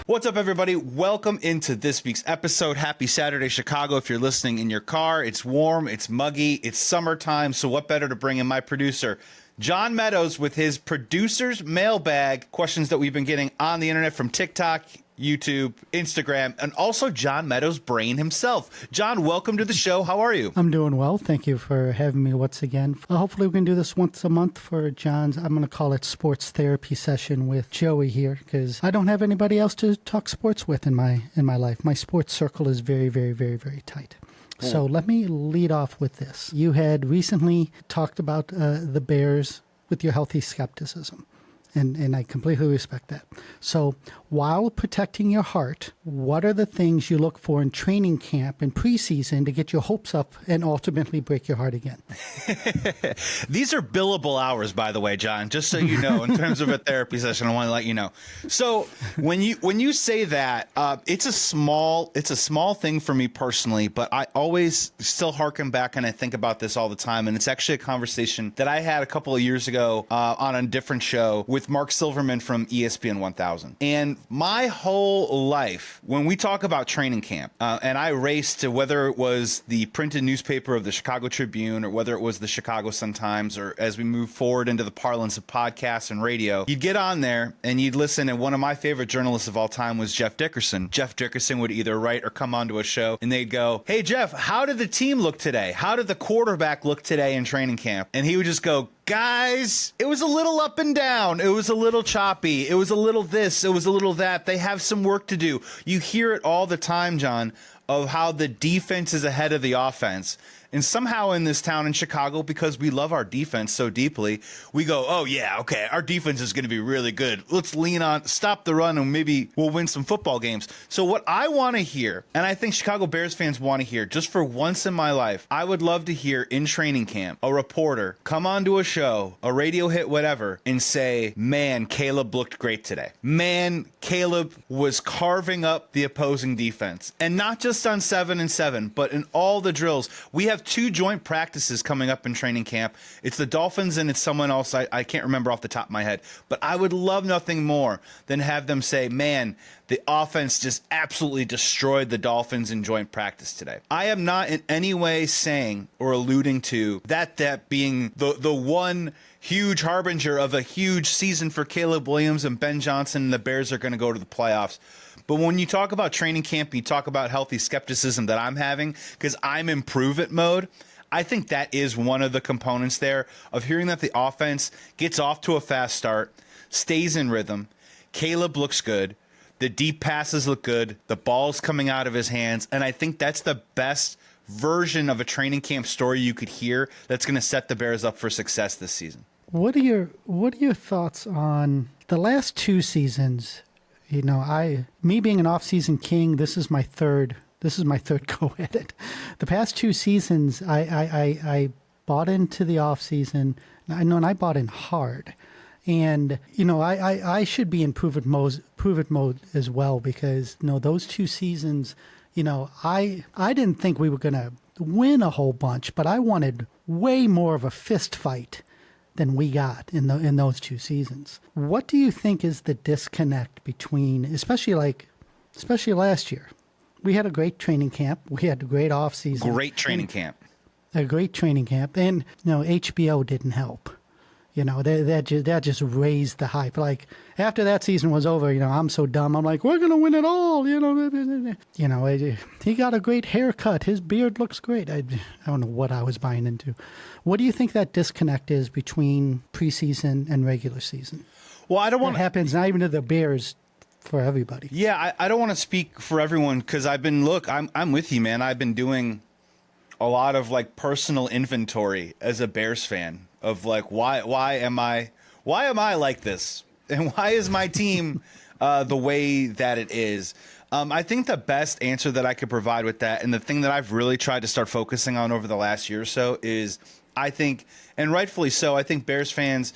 What's up, everybody? Welcome into this week's episode. Happy Saturday, Chicago. If you're listening in your car, it's warm, it's muggy, it's summertime, so what better to bring in my producer, John Meadows, with his producer's mailbag, questions that we've been getting on the internet from TikTok, YouTube, Instagram, and also John Meadows' brain himself. John, welcome to the show. How are you? I'm doing well. Thank you for having me once again. Hopefully we can do this once a month for John's, I'm going to call it sports therapy session with Joey here, because I don't have anybody else to talk sports with in my life. My sports circle is very, very, very, very tight. Cool. So let me lead off with this. You had recently talked about the Bears with your healthy skepticism. And I completely respect that. So while protecting your heart, what are the things you look for in training camp and preseason to get your hopes up and ultimately break your heart again? These are billable hours, by the way, John, just so you know, in terms of a therapy session. I want to let you know. So when you say that, it's a small thing for me personally, but I always still harken back and I think about this all the time. And it's actually a conversation that I had a couple of years ago on a different show with Mark Silverman from ESPN 1000. And my whole life, when we talk about training camp, and I raced to whether it was the printed newspaper of the Chicago Tribune or whether it was the Chicago Sun-Times, or as we move forward into the parlance of podcasts and radio, you'd get on there and you'd listen. And one of my favorite journalists of all time was Jeff Dickerson. Jeff Dickerson would either write or come onto a show and they'd go, "Hey, Jeff, how did the team look today? How did the quarterback look today in training camp?" And he would just go, "Guys, it was a little up and down. It was a little choppy. It was a little this. It was a little that. They have some work to do." You hear it all the time, John, of how the defense is ahead of the offense. And somehow in this town in Chicago, because we love our defense so deeply, we go, "Oh, yeah, okay, our defense is going to be really good. Let's lean on, stop the run, and maybe we'll win some football games." So what I want to hear, and I think Chicago Bears fans want to hear, just for once in my life, I would love to hear in training camp a reporter come onto a show, a radio hit, whatever, and say, "Man, Caleb looked great today. Man, Caleb was carving up the opposing defense." And not just on 7-7, but in all the drills. We have 2 joint practices coming up in training camp. It's the Dolphins and it's someone else I can't remember off the top of my head. But I would love nothing more than have them say, "Man, the offense just absolutely destroyed the Dolphins in joint practice today." I am not in any way saying or alluding to that being the one huge harbinger of a huge season for Caleb Williams and Ben Johnson, and the Bears are going to go to the playoffs. But when you talk about training camp, you talk about healthy skepticism that I'm having because I'm in prove-it mode. I think that is one of the components there of hearing that the offense gets off to a fast start, stays in rhythm. Caleb looks good. The deep passes look good. The ball's coming out of his hands. And I think that's the best version of a training camp story you could hear that's going to set the Bears up for success this season. What are your thoughts on the last 2 seasons? You know, me being an off-season king, this is my third go at it. The past 2 seasons, I bought into the off-season. And I bought in hard. And, you know, I should be in prove it mode as well, because, you know, those 2 seasons, you know, I didn't think we were going to win a whole bunch, but I wanted way more of a fist fight than we got in those 2 seasons. What do you think is the disconnect between, especially last year? We had a great training camp. We had a great off-season. A great training camp. And, you know, HBO didn't help. You know, that just raised the hype. Like, after that season was over, you know, I'm so dumb. I'm like, "We're going to win it all." You know, he got a great haircut. His beard looks great. I don't know what I was buying into. What do you think that disconnect is between preseason and regular season? Well, I don't want to happens not even to the Bears, for everybody. Yeah, I don't want to speak for everyone because I'm with you, man. I've been doing a lot of like personal inventory as a Bears fan of like why am I like this, and why is my team the way that it is. I think the best answer that I could provide with that, and the thing that I've really tried to start focusing on over the last year or so, is I think, and rightfully so, I think Bears fans,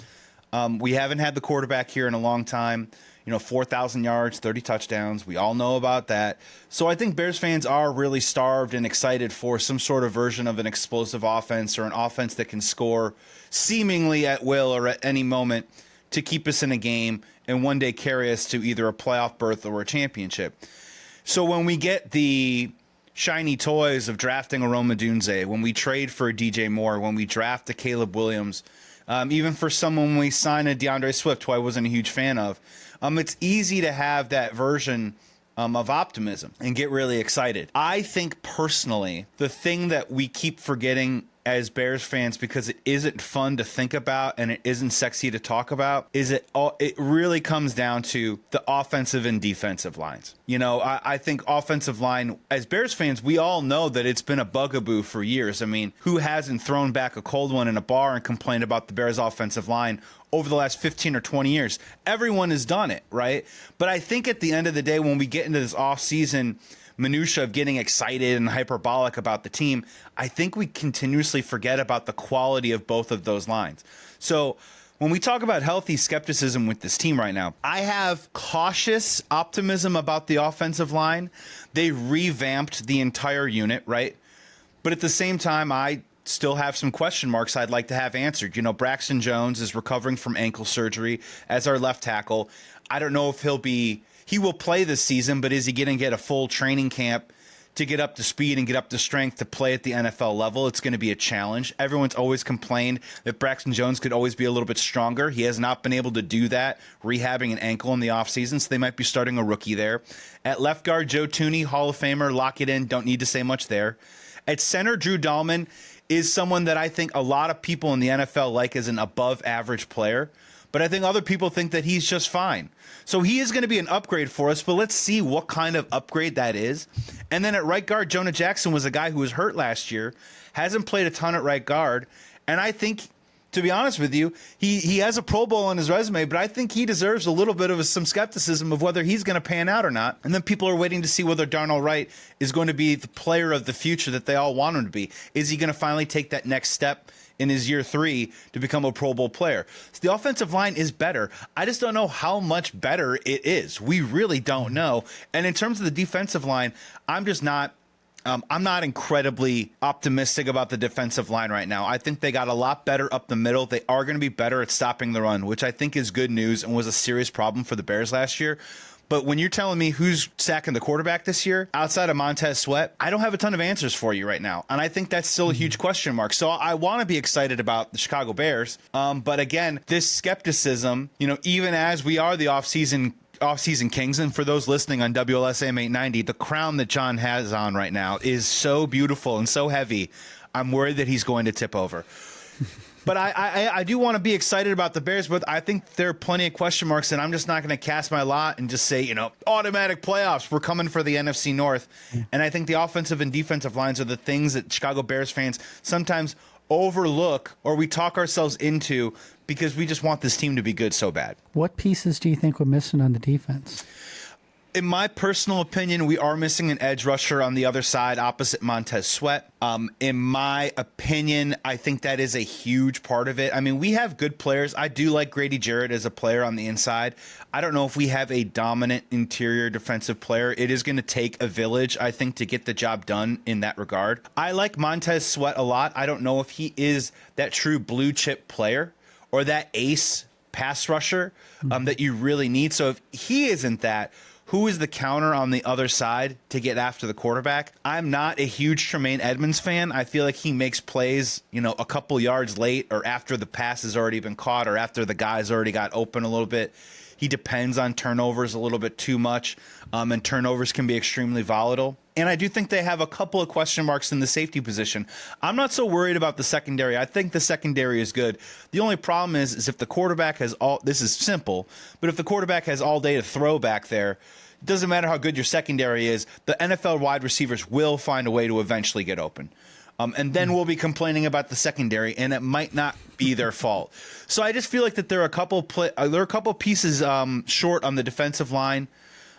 we haven't had the quarterback here in a long time. You know, 4,000 yards, 30 touchdowns. We all know about that. So I think Bears fans are really starved and excited for some sort of version of an explosive offense, or an offense that can score seemingly at will or at any moment to keep us in a game and one day carry us to either a playoff berth or a championship. So when we get the shiny toys of drafting a Rome Odunze, when we trade for a DJ Moore, when we draft a Caleb Williams, even for someone when we sign a DeAndre Swift, who I wasn't a huge fan of, it's easy to have that version of optimism and get really excited. I think personally, the thing that we keep forgetting as Bears fans, because it isn't fun to think about and it isn't sexy to talk about, is it really comes down to the offensive and defensive lines. You know, I think offensive line, as Bears fans, we all know that it's been a bugaboo for years. I mean, who hasn't thrown back a cold one in a bar and complained about the Bears offensive line over the last 15 or 20 years? Everyone has done it, right? But I think at the end of the day, when we get into this off-season minutia of getting excited and hyperbolic about the team, I think we continuously forget about the quality of both of those lines. So when we talk about healthy skepticism with this team right now, I have cautious optimism about the offensive line. They revamped the entire unit, right? But at the same time, I still have some question marks I'd like to have answered. You know, Braxton Jones is recovering from ankle surgery as our left tackle. I don't know if he will play this season, but is he going to get a full training camp to get up to speed and get up to strength to play at the NFL level? It's going to be a challenge. Everyone's always complained that Braxton Jones could always be a little bit stronger. He has not been able to do that, rehabbing an ankle in the offseason, so they might be starting a rookie there. At left guard, Joe Thuney, Hall of Famer, lock it in, don't need to say much there. At center, Drew Dahlman is someone that I think a lot of people in the NFL like as an above-average player, but I think other people think that he's just fine. So he is going to be an upgrade for us, but let's see what kind of upgrade that is. And then at right guard, Jonah Jackson was a guy who was hurt last year, hasn't played a ton at right guard, and I think, to be honest with you, he has a Pro Bowl on his resume, but I think he deserves a little bit of some skepticism of whether he's going to pan out or not. And then people are waiting to see whether Darnell Wright is going to be the player of the future that they all want him to be. Is he going to finally take that next step in his year 3 to become a Pro Bowl player? So the offensive line is better. I just don't know how much better it is. We really don't know. And in terms of the defensive line, I'm not incredibly optimistic about the defensive line right now. I think they got a lot better up the middle. They are going to be better at stopping the run, which I think is good news and was a serious problem for the Bears last year. But when you're telling me who's sacking the quarterback this year, outside of Montez Sweat, I don't have a ton of answers for you right now. And I think that's still a huge question mark. So I want to be excited about the Chicago Bears. But again, this skepticism, you know, even as we are the Off-Season Kings, and for those listening on WLSAM 890, the crown that John has on right now is so beautiful and so heavy, I'm worried that he's going to tip over. But I do want to be excited about the Bears, but I think there are plenty of question marks, and I'm just not going to cast my lot and just say, you know, automatic playoffs. We're coming for the NFC North. And I think the offensive and defensive lines are the things that Chicago Bears fans sometimes overlook or we talk ourselves into because we just want this team to be good so bad. What pieces do you think we're missing on the defense? In my personal opinion, we are missing an edge rusher on the other side opposite Montez Sweat. In my opinion, I think that is a huge part of it. I mean, we have good players. I do like Grady Jarrett as a player on the inside. I don't know if we have a dominant interior defensive player. It is going to take a village, I think, to get the job done in that regard. I like Montez Sweat a lot. I don't know if he is that true blue chip player or that ace pass rusher that you really need. So if he isn't that, who is the counter on the other side to get after the quarterback? I'm not a huge Tremaine Edmonds fan. I feel like he makes plays, you know, a couple yards late or after the pass has already been caught or after the guy's already got open a little bit. He depends on turnovers a little bit too much, and turnovers can be extremely volatile. And I do think they have a couple of question marks in the safety position. I'm not so worried about the secondary. I think the secondary is good. The only problem is if the quarterback has this is simple, but if the quarterback has all day to throw back there, it doesn't matter how good your secondary is, the NFL wide receivers will find a way to eventually get open. And then we'll be complaining about the secondary, and it might not be their fault. So I just feel like that there are a couple pieces short on the defensive line.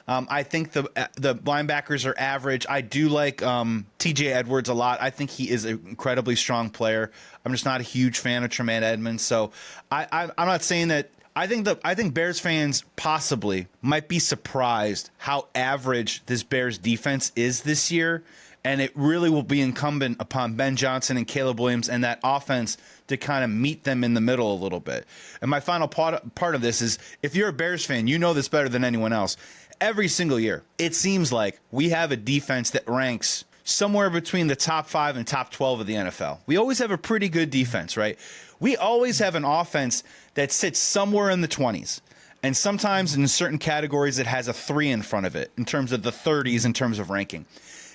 I think the linebackers are average. I do like TJ Edwards a lot. I think he is an incredibly strong player. I'm just not a huge fan of Tremaine Edmonds. So I'm not saying that. I think Bears fans possibly might be surprised how average this Bears defense is this year. And it really will be incumbent upon Ben Johnson and Caleb Williams and that offense to kind of meet them in the middle a little bit. And my final part of this is, if you're a Bears fan, you know this better than anyone else. Every single year, it seems like we have a defense that ranks somewhere between the top 5 and top 12 of the NFL. We always have a pretty good defense, right? We always have an offense that sits somewhere in the 20s. And sometimes in certain categories, it has a 3 in front of it in terms of the 30s in terms of ranking.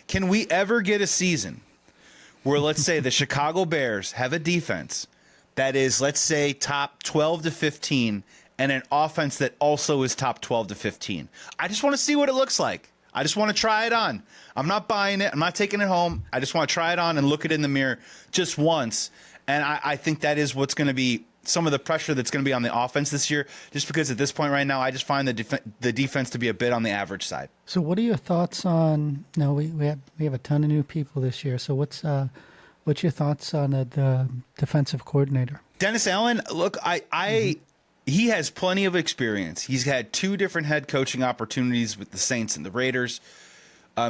Can we ever get a season where, let's say, the Chicago Bears have a defense that is, let's say, top 12 to 15 and an offense that also is top 12 to 15? I just want to see what it looks like. I just want to try it on. I'm not buying it. I'm not taking it home. I just want to try it on and look it in the mirror just once. And I think that is what's going to be some of the pressure that's going to be on the offense this year, just because at this point right now, I just find the defense to be a bit on the average side. So what are your thoughts on, we have a ton of new people this year. So what's your thoughts on the defensive coordinator? Dennis Allen, look, he has plenty of experience. He's had 2 different head coaching opportunities with the Saints and the Raiders.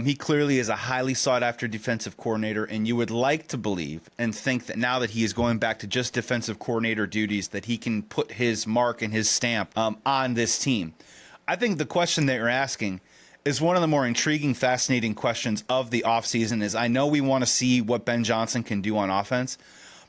He clearly is a highly sought-after defensive coordinator, and you would like to believe and think that now that he is going back to just defensive coordinator duties, that he can put his mark and his stamp on this team. I think the question that you're asking is one of the more intriguing, fascinating questions of the offseason. Is, I know we want to see what Ben Johnson can do on offense,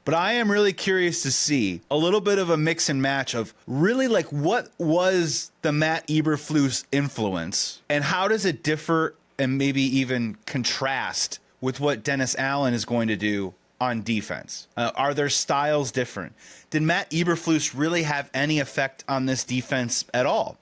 but I am really curious to see a little bit of a mix and match of really, like, what was the Matt Eberflus influence and how does it differ and maybe even contrast with what Dennis Allen is going to do on defense? Are their styles different? Did Matt Eberflus really have any effect on this defense at all?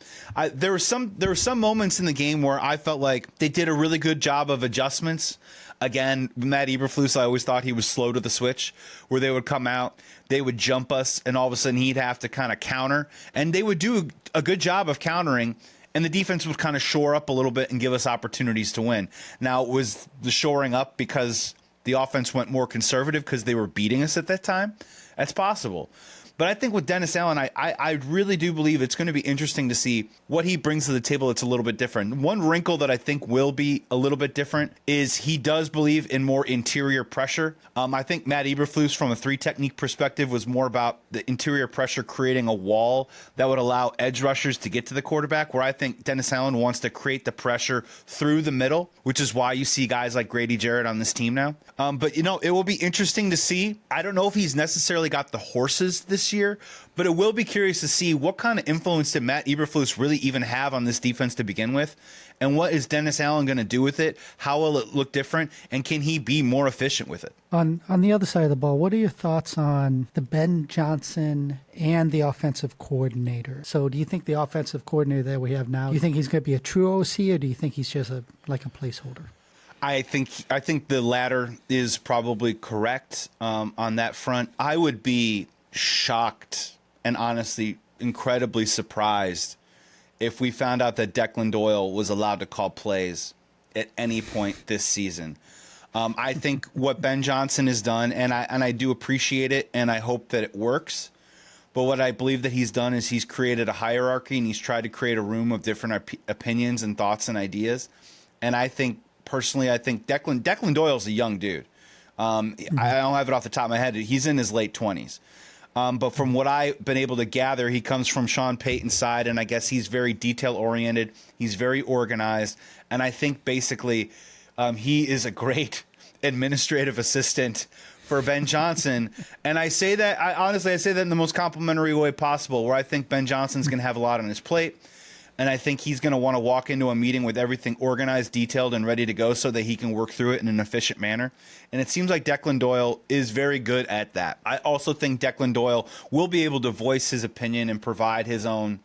There were some moments in the game where I felt like they did a really good job of adjustments. Again, Matt Eberflus, I always thought he was slow to the switch, where they would come out, they would jump us, and all of a sudden he'd have to kind of counter. And they would do a good job of countering, and the defense would kind of shore up a little bit and give us opportunities to win. Now, was the shoring up because the offense went more conservative because they were beating us at that time? That's possible. But I think with Dennis Allen, I really do believe it's going to be interesting to see what he brings to the table that's a little bit different. One wrinkle that I think will be a little bit different is he does believe in more interior pressure. I think Matt Eberflus, from a 3 technique perspective, was more about the interior pressure creating a wall that would allow edge rushers to get to the quarterback, where I think Dennis Allen wants to create the pressure through the middle, which is why you see guys like Grady Jarrett on this team now. But, it will be interesting to see. I don't know if he's necessarily got the horses this year, but it will be curious to see what kind of influence did Matt Eberflus really even have on this defense to begin with, and what is Dennis Allen going to do with it? How will it look different, and can he be more efficient with it? On the other side of the ball, what are your thoughts on the Ben Johnson and the offensive coordinator? So do you think the offensive coordinator that we have now, do you think he's going to be a true OC, or do you think he's just like a placeholder? I think the latter is probably correct on that front. I would be shocked and honestly incredibly surprised if we found out that Declan Doyle was allowed to call plays at any point this season. I think what Ben Johnson has done, and I do appreciate it, and I hope that it works. But what I believe that he's done is he's created a hierarchy, and he's tried to create a room of different opinions and thoughts and ideas. And I think, personally, Declan Doyle's a young dude. I don't have it off the top of my head. He's in his late 20s. But from what I've been able to gather, he comes from Sean Payton's side, and I guess he's very detail-oriented. He's very organized. And I think basically he is a great administrative assistant for Ben Johnson. And I say that, I say that in the most complimentary way possible, where I think Ben Johnson's going to have a lot on his plate. And I think he's going to want to walk into a meeting with everything organized, detailed, and ready to go so that he can work through it in an efficient manner. And it seems like Declan Doyle is very good at that. I also think Declan Doyle will be able to voice his opinion and provide his own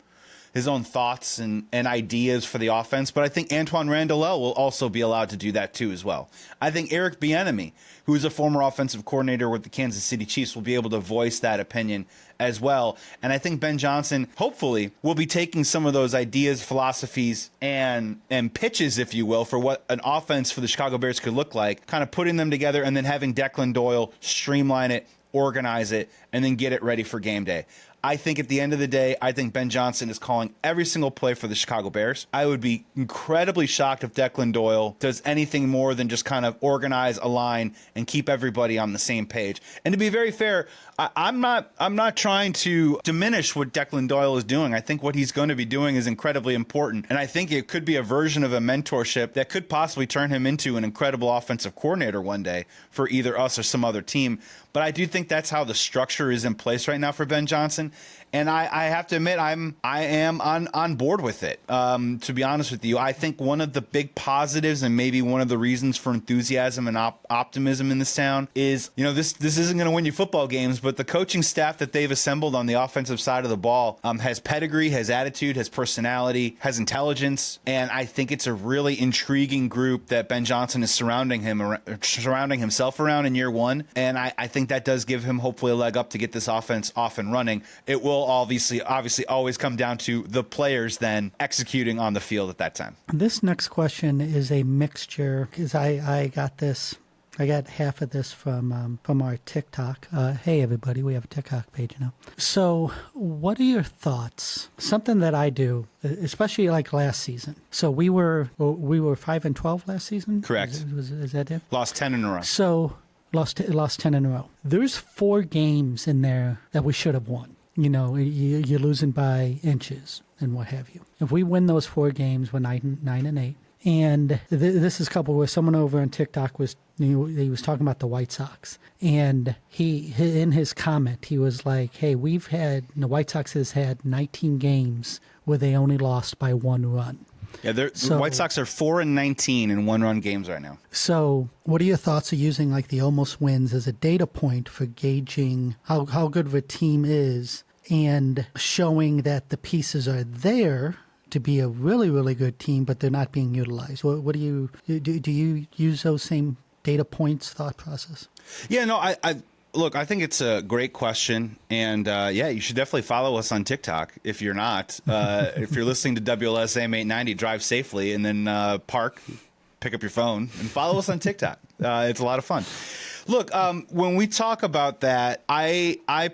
thoughts and ideas for the offense. But I think Antoine Randall will also be allowed to do that too as well. I think Eric Bieniemy, who is a former offensive coordinator with the Kansas City Chiefs, will be able to voice that opinion as well. And I think Ben Johnson, hopefully, will be taking some of those ideas, philosophies, and pitches, if you will, for what an offense for the Chicago Bears could look like, kind of putting them together and then having Declan Doyle streamline it, organize it, and then get it ready for game day. I think at the end of the day, I think Ben Johnson is calling every single play for the Chicago Bears. I would be incredibly shocked if Declan Doyle does anything more than just kind of organize a line and keep everybody on the same page. And to be very fair, I'm not trying to diminish what Declan Doyle is doing. I think what he's going to be doing is incredibly important, and I think it could be a version of a mentorship that could possibly turn him into an incredible offensive coordinator one day for either us or some other team. But I do think that's how the structure is in place right now for Ben Johnson. And I have to admit, I am on board with it. To be honest with you, I think one of the big positives and maybe one of the reasons for enthusiasm and optimism in this town is, this isn't going to win you football games, but the coaching staff that they've assembled on the offensive side of the ball has pedigree, has attitude, has personality, has intelligence, and I think it's a really intriguing group that Ben Johnson is surrounding himself around in year one. And I think that does give him hopefully a leg up to get this offense off and running. It will obviously always come down to the players then executing on the field at that time. This next question is a mixture because I got half of this from our TikTok. Hey everybody, we have a TikTok page now. So what are your thoughts? Something that I do, especially like last season. So we were 5-12 last season. Correct. Is that it? Lost 10 in a row. So lost 10 in a row. There's 4 games in there that we should have won. You're losing by inches and what have you. If we win those 4 games, we're 9-8. And this is coupled with someone over on TikTok he was talking about the White Sox. And he in his comment, he was like, hey, the White Sox has had 19 games where they only lost by 1 run. Yeah, the White Sox are 4-19 in 1-run games right now. So what are your thoughts of using like the almost wins as a data point for gauging how good of a team is and showing that the pieces are there to be a really, really good team, but they're not being utilized? What do you use those same data points thought process? Yeah, no, Look, I think it's a great question, and you should definitely follow us on TikTok if you're not. If you're listening to WLSAM 890, drive safely, and then park, pick up your phone, and follow us on TikTok. It's a lot of fun. Look, when we talk about that, I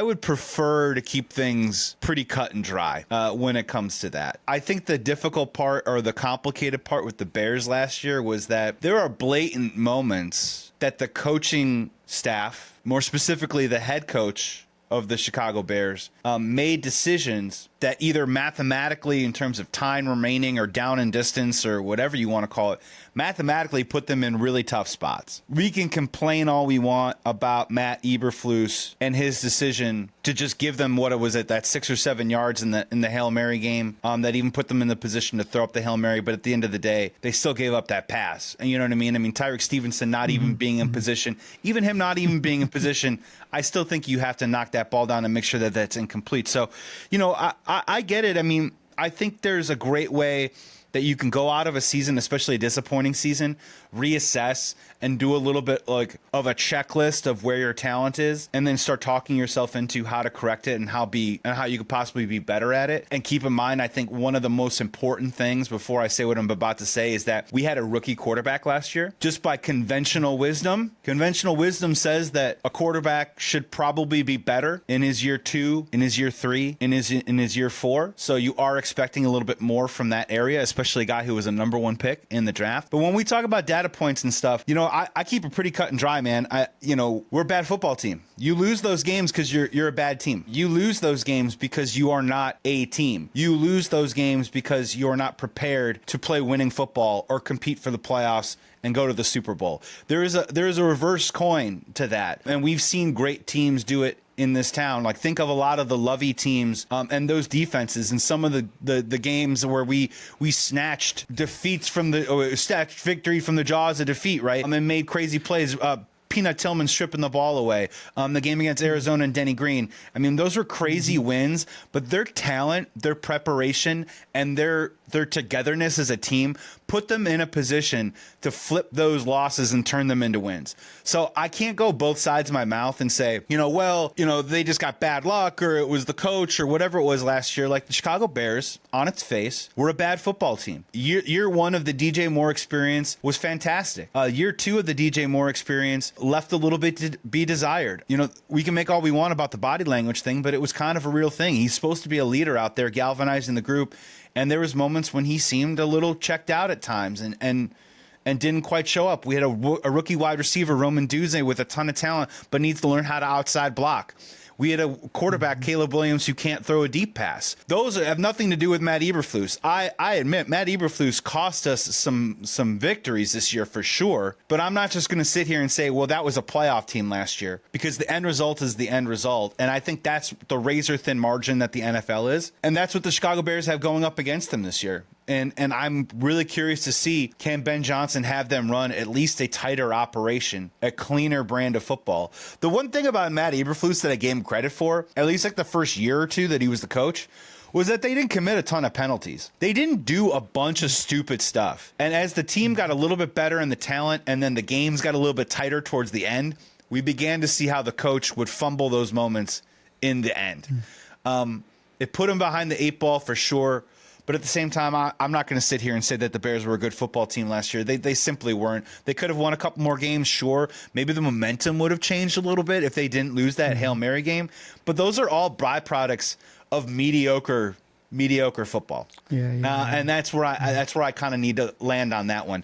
would prefer to keep things pretty cut and dry when it comes to that. I think the difficult part or the complicated part with the Bears last year was that there are blatant moments that the coaching staff, more specifically the head coach of the Chicago Bears, made decisions that either mathematically in terms of time remaining or down in distance or whatever you want to call it, mathematically put them in really tough spots. We can complain all we want about Matt Eberflus and his decision to just give them what it was at that 6 or 7 yards in the Hail Mary game that even put them in the position to throw up the Hail Mary. But at the end of the day, they still gave up that pass. And you know what I mean? I mean, Tyreek Stevenson not even being in position, even him not even being in position, I still think you have to knock that ball down and make sure that that's incomplete. So, I get it. I mean, I think there's a great way that you can go out of a season, especially a disappointing season, reassess and do a little bit like of a checklist of where your talent is, and then start talking yourself into how to correct it and how you could possibly be better at it. And keep in mind, I think one of the most important things before I say what I'm about to say is that we had a rookie quarterback last year. Just by conventional wisdom says that a quarterback should probably be better in his year 2, in his year 3, in his year 4. So you are expecting a little bit more from that area, especially a guy who was a number 1 pick in the draft. But when we talk about data points and stuff, I keep it pretty cut and dry, man. We're a bad football team. You lose those games because you're a bad team. You lose those games because you are not a team. You lose those games because you're not prepared to play winning football or compete for the playoffs and go to the Super Bowl. There is a reverse coin to that, and we've seen great teams do it in this town. Like, think of a lot of the Lovey teams and those defenses and some of the games where we snatched victory from the jaws of defeat, right? And made crazy plays. Peanut Tillman stripping the ball away. The game against Arizona and Denny Green. I mean, those were crazy wins, but their talent, their preparation, and their their togetherness as a team put them in a position to flip those losses and turn them into wins. So I can't go both sides of my mouth and say, they just got bad luck or it was the coach or whatever it was last year. Like the Chicago Bears, on its face, were a bad football team. Year one of the DJ Moore experience was fantastic. Year two of the DJ Moore experience left a little bit to be desired. We can make all we want about the body language thing, but it was kind of a real thing. He's supposed to be a leader out there galvanizing the group. And there was moments when he seemed a little checked out at times and didn't quite show up. We had a rookie wide receiver, Roman Duze, with a ton of talent, but needs to learn how to outside block. We had a quarterback, Caleb Williams, who can't throw a deep pass. Those have nothing to do with Matt Eberflus. I admit Matt Eberflus cost us some victories this year for sure, but I'm not just going to sit here and say, well, that was a playoff team last year, because the end result is the end result. And I think that's the razor-thin margin that the NFL is. And that's what the Chicago Bears have going up against them this year. And I'm really curious to see, can Ben Johnson have them run at least a tighter operation, a cleaner brand of football? The one thing about Matt Eberflus that I gave him credit for, at least like the first year or two that he was the coach, was that they didn't commit a ton of penalties. They didn't do a bunch of stupid stuff. And as the team got a little bit better in the talent and then the games got a little bit tighter towards the end, we began to see how the coach would fumble those moments in the end. It put him behind the 8 ball for sure. But at the same time, I'm not going to sit here and say that the Bears were a good football team last year. They simply weren't. They could have won a couple more games, sure. Maybe the momentum would have changed a little bit if they didn't lose that Hail Mary game. But those are all byproducts of mediocre football. Yeah. And that's where I kind of need to land on that one.